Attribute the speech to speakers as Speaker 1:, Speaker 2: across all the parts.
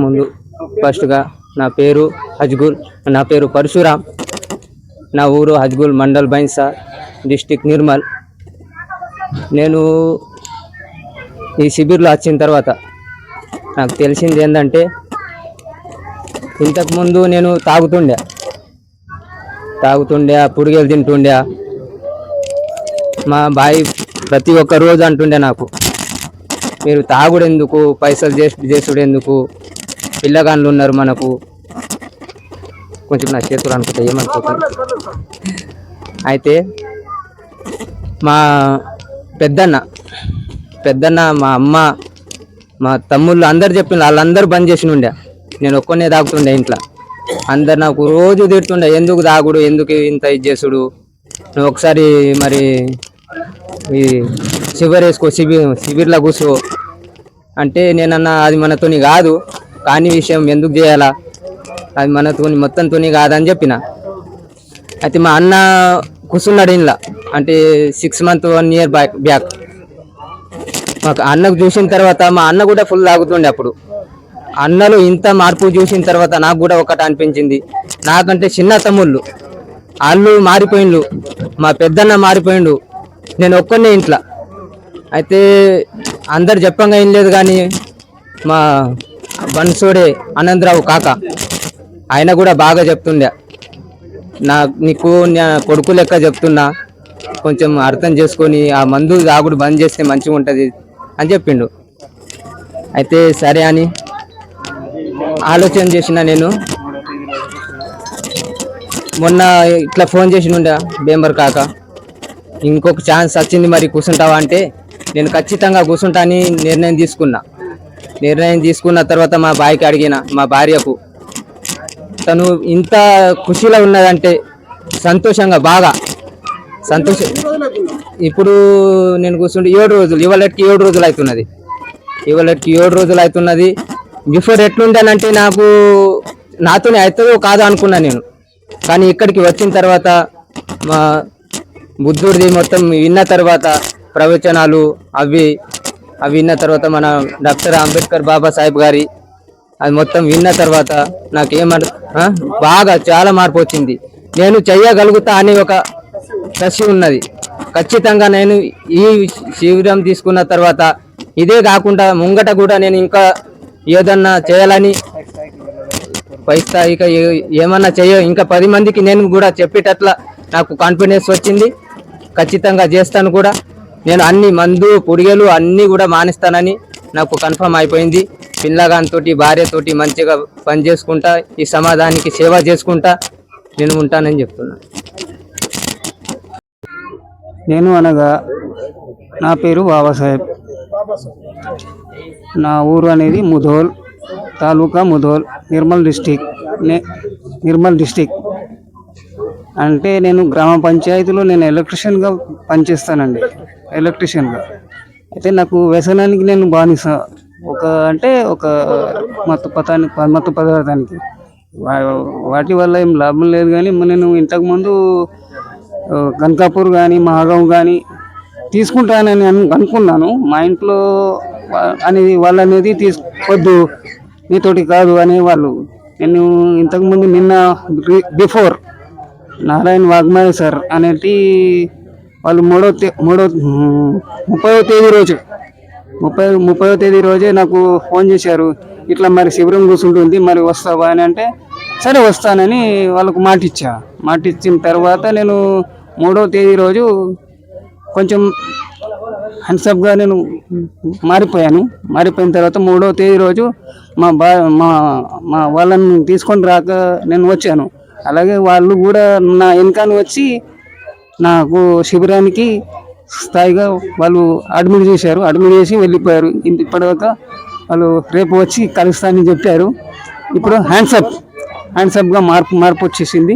Speaker 1: ముందు ఫస్ట్గా నా పేరు పరశురామ్. నా ఊరు హజ్గుల్, మండల్ బైన్సా, డిస్టిక్ నిర్మల్. నేను ఈ శిబిర్లో వచ్చిన తర్వాత నాకు తెలిసింది ఏంటంటే, ఇంతకుముందు నేను తాగుతుండే, పుడిగలు తింటుండే. మా బాయ్ ప్రతి ఒక్క రోజు అంటుండే నాకు, మీరు తాగుడు ఎందుకు, పైసలు చేసుడు ఎందుకు, పిల్లగాళ్ళు ఉన్నారు మనకు. కొంచెం నా చేతులు అనుకుంటా ఏమనుకుంటాను. అయితే మా పెద్దన్న మా అమ్మ మా తమ్ముళ్ళు అందరు చెప్పిన, వాళ్ళందరూ బంద్ చేసి ఉండే. నేను ఒక్కనే తాగుతుండే ఇంట్లో. అందరు నాకు రోజు తిడుతుండే, ఎందుకు తాగుడు, ఎందుకు ఇంత ఇది చేసుడు, నువ్వు ఒకసారి మరి ఈ శిబిర్ వేసుకో, శిబిర్లో కూర్చో అంటే, నేనన్నా అది మనతోని కాదు, కానీ విషయం ఎందుకు చేయాలా, అది మనతోని మొత్తంతోని కాదని చెప్పిన. అయితే మా అన్న కూర్చున్నాడు ఇంట్లో, అంటే 6 months 1 year బ్యాక్. మాకు అన్నకు చూసిన తర్వాత, మా అన్న కూడా ఫుల్ తాగుతుండే. అప్పుడు అన్నలో ఇంత మార్పు చూసిన తర్వాత నాకు కూడా ఒకటి అనిపించింది, నాకంటే చిన్న తమ్ముళ్ళు వాళ్ళు మారిపోయిండు, మా పెద్దన్న మారిపోయిండు, నేను ఒక్కనే ఇంట్లో. అయితే అందరు చెప్పంగా ఏం లేదు, కానీ మా బన్సోడే ఆనందరావు కాక ఆయన కూడా బాగా చెప్తుండే, నీకు నా కొడుకు లెక్క చెప్తున్నా, కొంచెం అర్థం చేసుకొని ఆ మందు తాగుడు బంద్ చేస్తే మంచిగా ఉంటుంది అని చెప్పిండు. అయితే సరే అని ఆలోచన చేసిన. నేను మొన్న ఇట్లా ఫోన్ చేసి ఉండే, బేంబర్ కాక ఇంకొక ఛాన్స్ వచ్చింది, మరి కూర్చుంటావా అంటే, నేను ఖచ్చితంగా కూర్చుంటా అని నిర్ణయం తీసుకున్న తర్వాత మా బాయ్కి అడిగిన, మా భార్యకు, తను ఇంత ఖుషిలో ఉన్నదంటే సంతోషంగా, బాగా ఇప్పుడు నేను కూర్చుంటే 7 రోజులు, ఇవాళకి 7 రోజులు అవుతున్నది. బిఫోర్ ఎట్లుంటానంటే, నాతోనే అవుతుందో కాదో అనుకున్నా నేను. కానీ ఇక్కడికి వచ్చిన తర్వాత మా బుద్ధుడిది మొత్తం విన్న తర్వాత, ప్రవచనాలు అవి విన్న తర్వాత, మన డాక్టర్ అంబేద్కర్ బాబాసాహెబ్ గారి అది మొత్తం విన్న తర్వాత బాగా చాలా మార్పు వచ్చింది. నేను చెయ్యగలుగుతా అనే ఒక కసి ఉన్నది. ఖచ్చితంగా నేను ఈ శిబిరం తీసుకున్న తర్వాత, ఇదే కాకుండా ముంగట కూడా నేను ఇంకా ఏదన్నా చేయాలని, పై స్థాయిగా ఏమన్నా ఇంకా 10 మందికి నేను కూడా చెప్పేటట్లా నాకు కాన్ఫిడెన్స్ వచ్చింది. ఖచ్చితంగా చేస్తాను కూడా. నేను అన్ని మందు పుడిగలు అన్నీ కూడా మానేస్తానని నాకు కన్ఫర్మ్ అయిపోయింది. పిల్లగానితోటి, భార్యతోటి మంచిగా పని చేసుకుంటా, ఈ సమాజానికి సేవ చేసుకుంటా నేను ఉంటానని చెప్తున్నా.
Speaker 2: నేను అనగా నా పేరు బాబాసాహెబ్. నా ఊరు అనేది ముధోల్, తాలూకా ముధోల్, నిర్మల్ డిస్టిక్. అంటే నేను గ్రామ పంచాయతీలో నేను ఎలక్ట్రీషియన్గా పనిచేస్తానండి, ఎలక్ట్రీషియన్గా. అయితే నాకు వ్యసనానికి నేను బానిస, ఒక మత్తు పదార్థానికి. వాటి వల్ల ఏం లాభం లేదు. కానీ నేను ఇంతకుముందు గన్కాపూర్ కానీ, మహాగావ్ కానీ తీసుకుంటానని అనుకున్నాను. మా ఇంట్లో వాళ్ళనేది తీసుకోవద్దు, నీతోటి కాదు అనేవాళ్ళు. నేను ఇంతకుముందు బిఫోర్ నారాయణ వాగ్మాయ సార్ అనేటి వాళ్ళు 30వ తేదీ రోజే నాకు ఫోన్ చేశారు, ఇట్లా మరి శిబిరం కూర్చుంటుంది, మరి వస్తావా అని అంటే, సరే వస్తానని వాళ్ళకు మాటిచ్చిన తర్వాత నేను 3వ తేదీ రోజు కొంచెం హ్యాండ్సప్గా నేను మారిపోయిన తర్వాత 3వ తేదీ రోజు మా వాళ్ళని తీసుకొని రాక నేను వచ్చాను. అలాగే వాళ్ళు కూడా నా వెనకాల వచ్చి నాకు శిబిరానికి స్థాయిగా వాళ్ళు అడ్మిట్ చేసి వెళ్ళిపోయారు. ఇప్పటిదాకా వాళ్ళు రేపు వచ్చి కలుస్తానని చెప్పారు. ఇప్పుడు హ్యాండ్సప్గా మార్పు వచ్చేసింది.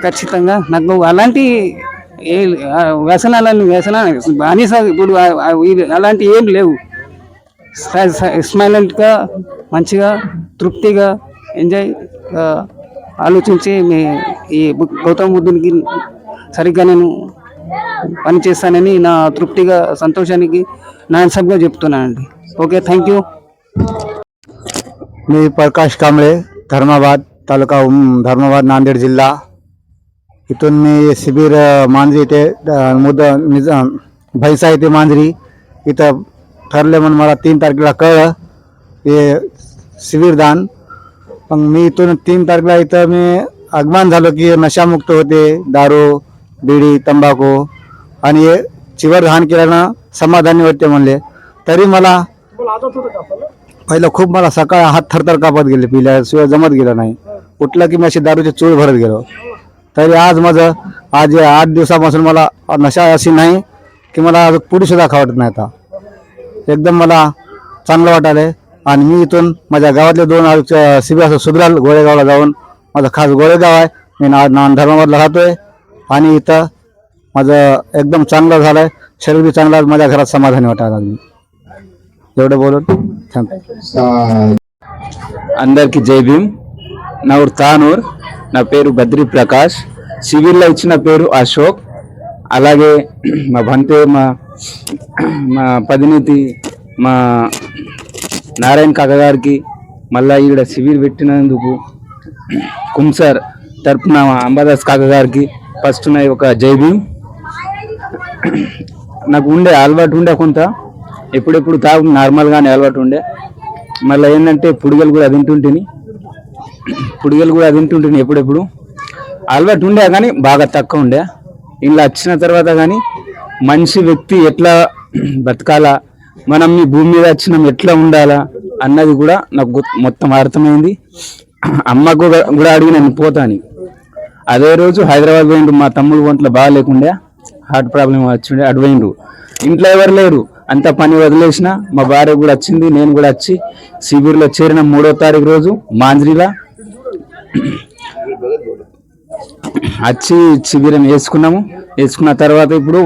Speaker 2: ఖచ్చితంగా నాకు అలాంటి వ్యసనాలు బానిస ఇప్పుడు అలాంటి ఏం లేవు. స్మైలెంట్గా, మంచిగా, తృప్తిగా ఎంజాయ్ ఆలోచించి ఈ గౌతమ బుద్ధునికి సరిగ్గా నేను పనిచేస్తానని నా తృప్తిగా, సంతోషానికి నా హ్యాండ్సప్గా చెప్తున్నానండి. Okay, thank you.
Speaker 3: मी प्रकाश कांबळे, धर्माबाद तालुका धर्माबाद, नांदेड जिल्हा. इथून मी शिबिर मांजरी ते भैसा येथे मांजरी इथं ठरले म्हणून मला 3 तारखेला कळलं हे शिबिरदान. मग मी इथून 3 तारखेला इथं मी आगमन झालो की नशामुक्त होते, दारू, बिडी, तंबाखू आणि हे चिवर घाण केल्यानं समाधानी होते म्हणले. तरी मला पहिलं खूप मला सकाळ हात थरथर कापत गेले, पिल्याशिवाय जमत गेलं नाही. उठलं की मी अशी दारूची चूळ भरत गेलो. तरी आज 8 दिवसापासून मला नशा अशी नाही की मला पुढे सुद्धा खावत नाही. आता एकदम मला चांगलं वाटायलंय. आणि मी इथून माझ्या गावातले 2 शिबिर सुधराल गोळेगावला जाऊन, माझं खास गोळेगाव आहे, मी धर्माबादला राहतोय. आणि इथं माझं एकदम चांगलं झालंय, शरीर बी चांगलं, माझ्या घरात समाधानी वाटायला लागली. एवढं बोलून థ్యాంక్
Speaker 4: అందరికి జై భీమ్. నా ఊరు తానూర్, నా పేరు బద్రి ప్రకాష్. సివిల్లో ఇచ్చిన పేరు అశోక్. అలాగే మా బంతే మా పదినీతి మా నారాయణ కాక గారికి మళ్ళీ ఈడ సివిల్ పెట్టినందుకు కుంసర్ తరపున మా అంబాదాస్ కాక గారికి ఫస్ట్ నా ఒక జై భీమ్. నాకు అలవాటు ఉండే కొంత, ఎప్పుడెప్పుడు తాగు నార్మల్గానే అలవాటు ఉండే. మళ్ళీ ఏంటంటే పుడిగలు కూడా తింటుంటేని ఎప్పుడెప్పుడు అలవాటు ఉండే, కానీ బాగా తక్కువ ఉండే. ఇలా వచ్చిన తర్వాత కానీ మనిషి వ్యక్తి ఎట్లా బతకాలా, మనం ఈ భూమి మీద వచ్చినాం ఎట్లా ఉండాలా అన్నది కూడా నాకు మొత్తం అర్థమైంది. అమ్మకు కూడా అడిగి నేను పోతాను. అదే రోజు హైదరాబాద్ పోయిండు, మా తమ్ముడు ఒంట్లో బాగా లేకుండే, హార్ట్ ప్రాబ్లం వచ్చిండే, అటు పోయిండు. ఇంట్లో ఎవరు లేరు, అంతా పని వదిలేసిన. మా భార్య కూడా వచ్చింది, నేను కూడా వచ్చి శిబిర్లో చేరిన 3వ తారీఖు రోజు మాంజ్రీలా వచ్చి శిబిరం వేసుకున్న తర్వాత ఇప్పుడు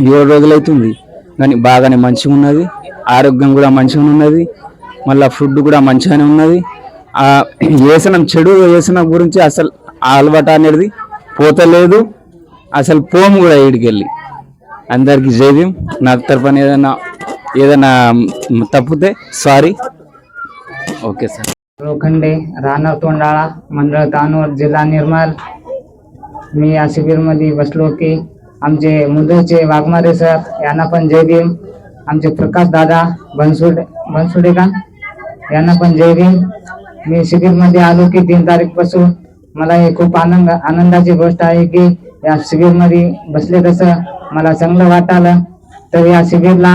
Speaker 4: 7 రోజులు అవుతుంది. కానీ బాగానే మంచిగా ఉన్నది, ఆరోగ్యం కూడా మంచిగా ఉన్నది, మళ్ళీ ఫుడ్ కూడా మంచిగానే ఉన్నది. చెడు వ్యసనం గురించి అసలు ఆ అలవాటు అనేది పోతలేదు, అసలు పోము కూడా ఈడికెళ్ళి. అందరికీ జై భీమ్. నా తరపున ఏదైనా తప్పితే సారీ. Okay sir.
Speaker 5: लोखंडे, राहणार तोंडाळा, मंडळ तानूर, जिल्हा निर्मल. मी या शिबिरमध्ये बसलो की आमचे मुदळचे वाघमारे सर यांना पण जय भीम. आमचे प्रकाश दादा बनसुडे का यांना पण जय भीम. मी शिबिरमध्ये आलो की 3 तारीखपासून मला हे खूप आनंदाची गोष्ट आहे की या शिबिरमध्ये बसले तसं मला चांगलं वाटालं. तर या शिबिरला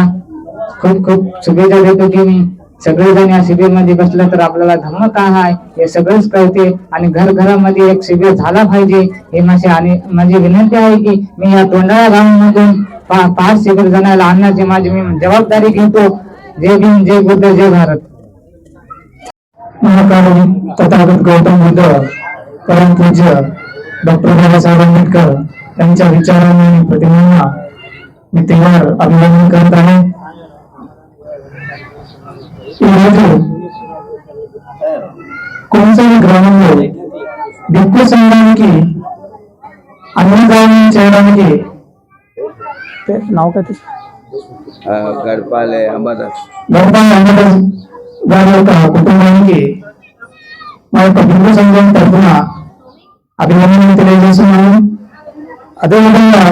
Speaker 5: खूप खूप शुभेच्छा देतो की मी सगळेजण या शिबिरमध्ये बसलं तर आपल्याला धर्म काय आहे हे सगळंच कळते. आणि घरामध्ये एक शिबिर झाला पाहिजे हे माझी विनंती आहे की मी या तोंडाळा गावामधून 5 शिबिर जणांना आणण्याची माझी मी जबाबदारी घेतो. जय भीम, जय बुद्ध, जय भारत.
Speaker 6: महाकाली तथागत गौतम बुद्ध परमपूज्य डॉक्टर बाबासाहेब आंबेडकर यांच्या विचारांना आणि प्रतिमांना मी तेव्हा अभिवादन करत आहे. కోనసీమ గ్రామంలో దిక్కు సంఘానికి అన్నదానం చేయడానికి
Speaker 4: గడపాలే అంబాదాస్
Speaker 6: గారి యొక్క కుటుంబానికి మా యొక్క దిక్కు సంఘం తరఫున అభినందనలు తెలియజేస్తున్నాను. అదేవిధంగా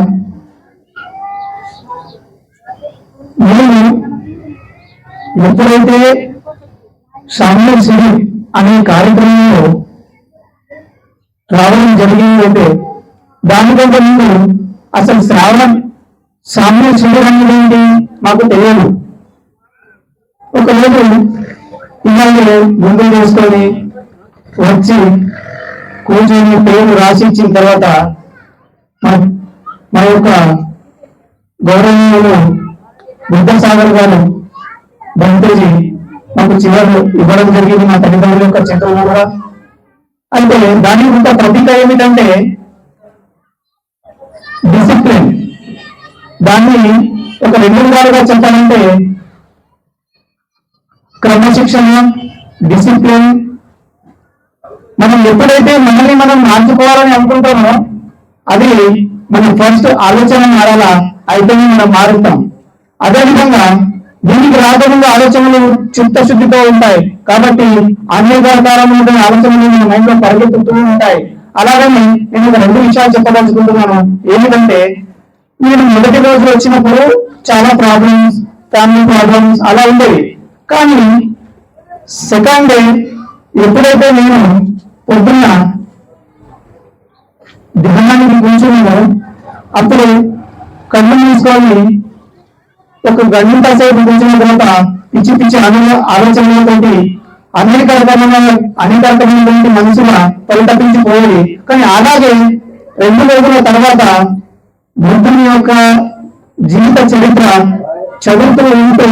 Speaker 6: నేను ఎప్పుడైతే షామిల్ శిబిర్ అనే కార్యక్రమంలో రావడం జరిగిందంటే దానికంటే ముందు అసలు షామిల్ శిబిర్ అనేది మాకు తెలియదు. ఒకరోజు పిల్లల్ని ముందు చేసుకొని వచ్చి కూర్చొని పేరు రాసి ఇచ్చిన తర్వాత మా యొక్క గౌరవనీయులు బుద్ధసాగర్ గారు బంతేజీ మాకు చివరి ఇవ్వడం జరిగింది, మా తల్లిదండ్రుల యొక్క చేతుల్లో కూడా. అయితే దాని యొక్క ప్రతీక ఏమిటంటే డిసిప్లిన్. దాన్ని ఒక 2 విధాలుగా చెప్పాలంటే క్రమశిక్షణ, డిసిప్లిన్. మనం ఎప్పుడైతే మనల్ని మనం మార్చుకోవాలని అనుకుంటామో అది మన ఫస్ట్ ఆలోచన మారాలా, అయితేనే మనం మారుతాం. అదేవిధంగా దీనికి రాకుండా ఆలోచనలు చిత్తశుద్ధితో ఉంటాయి కాబట్టి అనేక రకాలైన ఆలోచనలు మన మైండ్ లో పరిగెత్తుతూ ఉంటాయి. అలాగని నేను ఒక 2 విషయాలు చెప్పదలుచుకుంటున్నాను. ఏమిటంటే నేను మొదటి రోజు వచ్చినప్పుడు చాలా ప్రాబ్లమ్స్, ఫ్యామిలీ ప్రాబ్లమ్స్ అలా ఉండేవి. కానీ సెకండ్ డే ఎప్పుడైతే నేను పొద్దున్న ధ్యానానికి కూర్చున్నానో అప్పుడు కళ్ళు మూసుకొని ఒక గంట సేపు కూర్చున్న తర్వాత పిచ్చి పిచ్చి ఆలోచనలతోటి అనేక రకమైనటువంటి మనసుల పరితపించిపోయేది. కానీ అలాగే 2 రోజుల తర్వాత బుద్ధుని యొక్క జీవిత చరిత్ర చదువుతూ ఉంటూ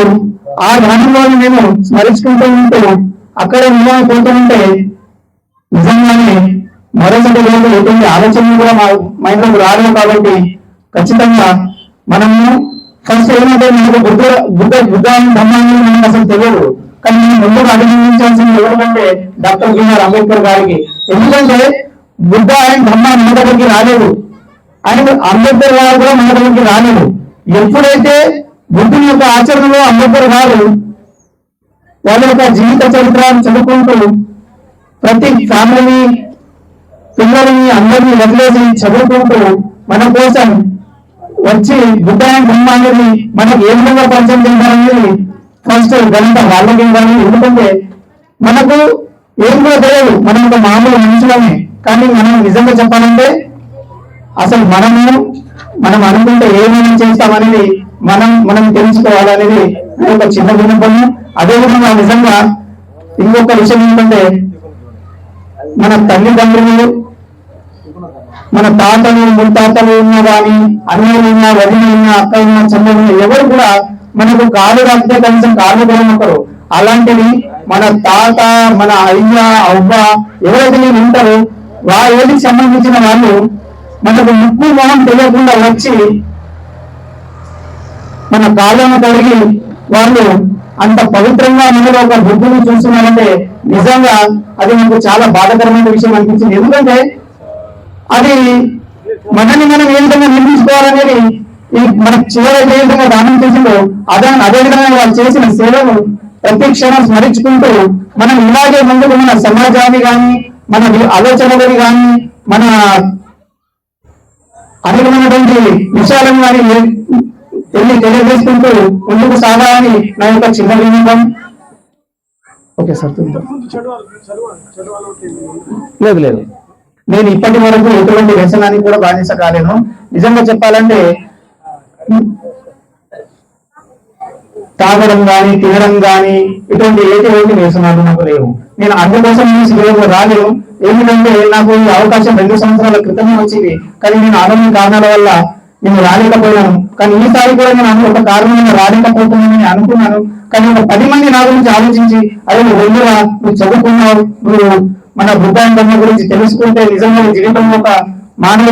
Speaker 6: ఆ ధ్యానంలోని మేము స్మరించుకుంటూ ఉంటూ అక్కడే పోతూ ఉంటే నిజంగానే మరోసటి రోజు ఎటువంటి ఆలోచనలు కూడా మా మైండ్ లోకి రాలేదు. కాబట్టి ఖచ్చితంగా మనము ఫస్ట్ ఏమంటే మనకు బుద్ధ ధర్మాన్ని మనకు అసలు తెలియదు. కానీ ముందుగా అభినందించాల్సింది ఎవరంటే డాక్టర్ బిఆర్ అంబేద్కర్ గారికి. ఎందుకంటే బుద్ధ అండ్ ధర్మ మన దగ్గరికి రాలేదు, ఆయన అంబేద్కర్ గారు కూడా మన దగ్గరికి రాలేదు. ఎప్పుడైతే బుద్ధుని యొక్క ఆచరణలో అంబేద్కర్ గారు వాళ్ళ యొక్క జీవిత చరిత్రను చదువుకుంటూ ప్రతి ఫ్యామిలీని, పిల్లల్ని అందరినీ వదిలేసి చదువుకుంటూ మన కోసం వచ్చి బుద్ధ ధర్మ అనేది మనకు ఏ విధంగా పరిచయం చేయాలనేది ఫస్ట్ గంట వాళ్ళకి ఇవ్వాలి. ఎందుకంటే మనకు ఏం కూడా తెలియదు, మనం ఒక మామూలు మనుషులమే. కానీ మనం నిజంగా చెప్పాలంటే అసలు మనం అనుకుంటే ఏమైనా చేస్తామనేది మనం తెలుసుకోవాలనేది ఒక చిన్న విన్నపము. అదేవిధంగా నిజంగా ఇంకొక విషయం ఏంటంటే మన తల్లిదండ్రులు, మన తాతలు ముత్తాతలు ఉన్నా కానీ, అన్నయ్యలు ఉన్నా, వదిన ఉన్నా, అక్క ఉన్నా, చెల్లెలు ఎవరు కూడా మనకు కాలు రాస్తే కనీసం కాళ్ళు కూడా ఒకరు. అలాంటివి మన తాత, మన అయ్య, అవ్వ ఎవరైతే నేను ఉంటారో ఏదికి సంబంధించిన వాళ్ళు మనకు ముక్కు మొహం తెలియకుండా వచ్చి మన కాళ్ళను కడిగి వాళ్ళు అంత పవిత్రంగా మనలో ఒక బుద్ధుని చూస్తున్నారంటే నిజంగా అది నాకు చాలా బాధాకరమైన విషయం అనిపించింది. ఎందుకంటే అది మనల్ని మనం ఏ విధంగా నిర్మించుకోవాలనేది మన చివరైతే ఏ విధంగా దానం చేసిందో అదే విధంగా వాళ్ళు చేసిన సేవను ప్రతి క్షణం స్మరించుకుంటూ మనం ఇలాగే ముందుకు మన సమాజాన్ని కానీ, మన ఆలోచనలని కానీ, మన అనేకమైనటువంటి విషయాలను కానీ తెలియజేసుకుంటూ ముందుకు సాగాలని నా యొక్క చిన్న విన్నపం. ఓకే సార్, లేదు నేను ఇప్పటి వరకు ఎటువంటి వ్యసనానికి కూడా బానిస కాలేను. నిజంగా చెప్పాలంటే తాగడం కానీ, తినడం కానీ ఇటువంటి ఎటువంటి వ్యసనాలు నాకు లేవు. నేను అందుకోసం శిబిరంలో రాలేను. ఏమిటంటే నాకు ఈ అవకాశం 2 సంవత్సరాల క్రితమే వచ్చింది. కానీ నేను ఆరోగ్య కారణాల వల్ల నేను రాలేకపోయాను. కానీ ఈసారి కూడా నేను ఒక కారణంగా రాలేకపోతున్నానని అనుకున్నాను. కానీ ఒక 10 మంది నా గురించి ఆలోచించి అదే నువ్వు చదువుకున్నావు, నువ్వు మన బుద్ధాంగం గురించి తెలుసుకుంటే నిజంగా జీవితంలో ఒక మానవ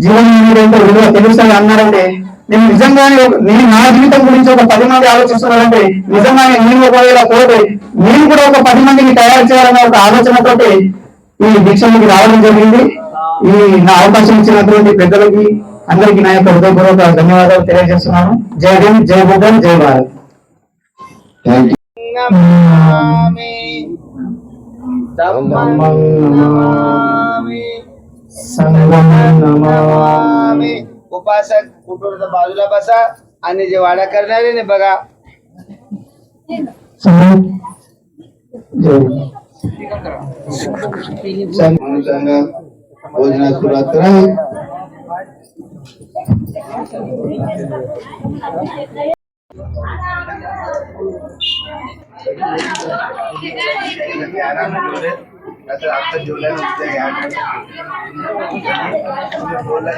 Speaker 6: జీవనం ఏంటో విలువ తెలుస్తుంది అన్నారంటే నేను నిజంగానే నా జీవితం గురించి ఒక 10 మంది ఆలోచిస్తున్నారంటే నిజంగానే నేను ఒకవేళ పోతే నేను కూడా ఒక 10 మందిని తయారు చేయాలనే ఒక ఆలోచనతోటి ఈ దీక్షకి రావడం జరిగింది. ఈ నా అవకాశం ఇచ్చినటువంటి పెద్దలకి అందరికీ నా యొక్క హృదయపూర్వక ధన్యవాదాలు తెలియజేస్తున్నాను. జై హింద్, జై బుద్ధన్, జై భారత్.
Speaker 7: उपासक कुठं बाजूला बसा आणि जे वाडा करणारे ने बघा. भोजनास सुरुवात करा. आता आता जेवल्या नसते घ्या बोलला